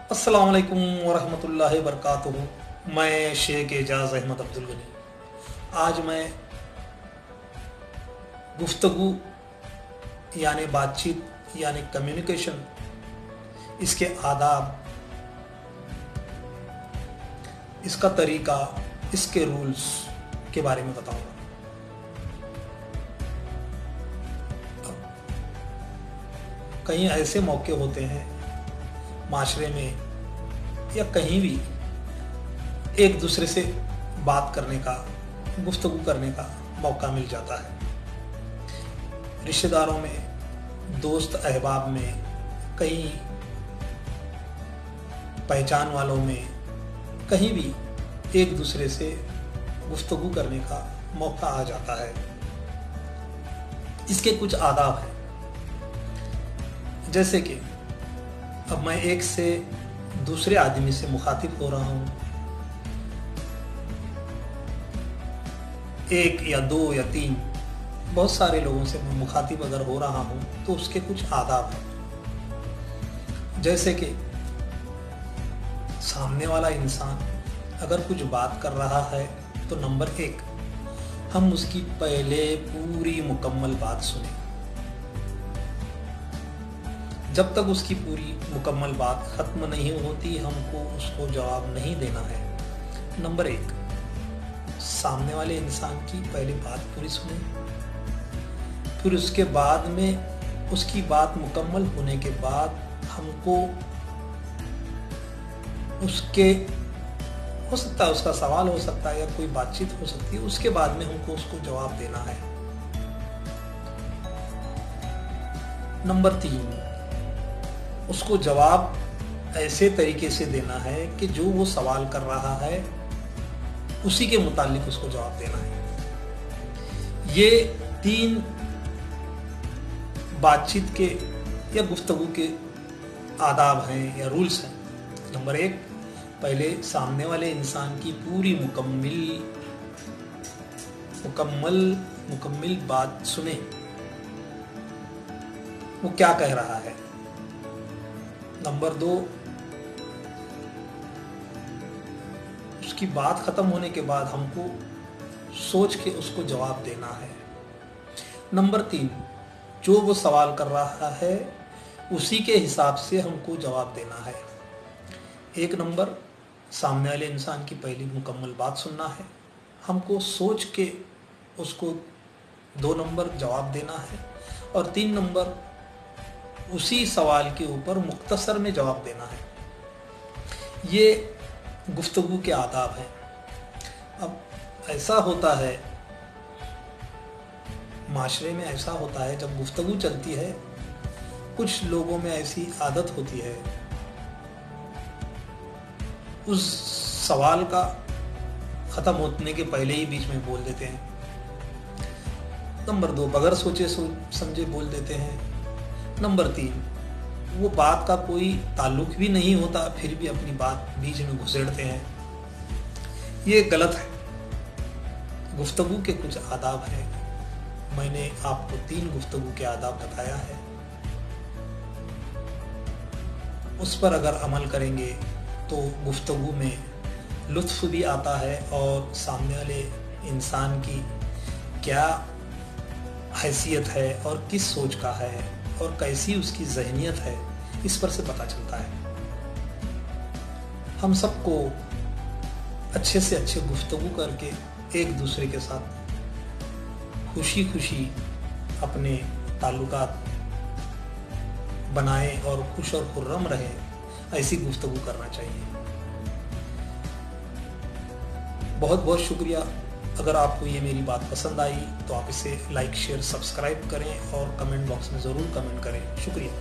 अस्सलाम वालेकुम वरहमतुल्लाहि वबरकातुहू। मैं शेख एजाज अहमद अब्दुल गनी। आज मैं गुफ्तगू यानी बातचीत यानी कम्युनिकेशन, इसके आदाब, इसका तरीका, इसके रूल्स के बारे में बताऊंगा। कहीं ऐसे मौके होते हैं माशरे में या कहीं भी एक दूसरे से बात करने का, गुफ्तगू करने का मौका मिल जाता है। रिश्तेदारों में, दोस्त अहबाब में, कहीं पहचान वालों में, कहीं भी एक दूसरे से गुफ्तगू करने का मौका आ जाता है। इसके कुछ आदाब हैं, जैसे कि अब मैं एक से दूसरे आदमी से मुखातिब हो रहा हूं, एक या दो या तीन, बहुत सारे लोगों से मैं मुखातिब अगर हो रहा हूं तो उसके कुछ आदाब हैं। जैसे कि सामने वाला इंसान अगर कुछ बात कर रहा है तो नंबर एक, हम उसकी पहले पूरी मुकम्मल बात सुने। जब तक उसकी पूरी मुकम्मल बात खत्म नहीं होती हमको उसको जवाब नहीं देना है। नंबर एक, सामने वाले इंसान की पहले बात पूरी सुने, फिर उसके बाद में उसकी बात मुकम्मल होने के बाद हमको उसके, हो सकता है उसका सवाल हो सकता है या कोई बातचीत हो सकती है, उसके बाद में हमको उसको जवाब देना है। नंबर तीन, उसको जवाब ऐसे तरीके से देना है कि जो वो सवाल कर रहा है उसी के मुतालिक उसको जवाब देना है। ये तीन बातचीत के या गुफ्तगू के आदाब हैं या रूल्स हैं। नंबर एक, पहले सामने वाले इंसान की पूरी मुकम्मल बात सुने, वो क्या कह रहा है। नंबर दो, उसकी बात खत्म होने के बाद हमको सोच के उसको जवाब देना है। नंबर तीन, जो वो सवाल कर रहा है उसी के हिसाब से हमको जवाब देना है। एक नंबर, सामने वाले इंसान की पहली मुकम्मल बात सुनना है, हमको सोच के उसको 2 नंबर जवाब देना है, और 3 नंबर उसी सवाल के ऊपर मुख्तसर में जवाब देना है। ये गुफ्तगू के आदाब हैं। अब ऐसा होता है माशरे में, ऐसा होता है जब गुफ्तगू चलती है, कुछ लोगों में ऐसी आदत होती है उस सवाल का ख़त्म होने के पहले ही बीच में बोल देते हैं। नंबर दो, बगैर सोचे समझे बोल देते हैं। नंबर तीन, वो बात का कोई ताल्लुक भी नहीं होता फिर भी अपनी बात बीच में घुसेड़ते हैं। ये गलत है। गुफ्तगू के कुछ आदाब हैं, मैंने आपको 3 गुफ्तगू के आदाब बताया है। उस पर अगर अमल करेंगे तो गुफ्तगू में लुत्फ़ भी आता है और सामने वाले इंसान की क्या हैसियत है और किस सोच का है और कैसी उसकी ज़हनियत है, इस पर से पता चलता है। हम सबको अच्छे से अच्छे गुफ्तगू करके एक दूसरे के साथ खुशी खुशी अपने ताल्लुकात बनाएं और खुश और खुर्रम रहें, ऐसी गुफ्तगू करना चाहिए। बहुत बहुत शुक्रिया। अगर आपको ये मेरी बात पसंद आई तो आप इसे लाइक, शेयर, सब्सक्राइब करें और कमेंट बॉक्स में ज़रूर कमेंट करें। शुक्रिया।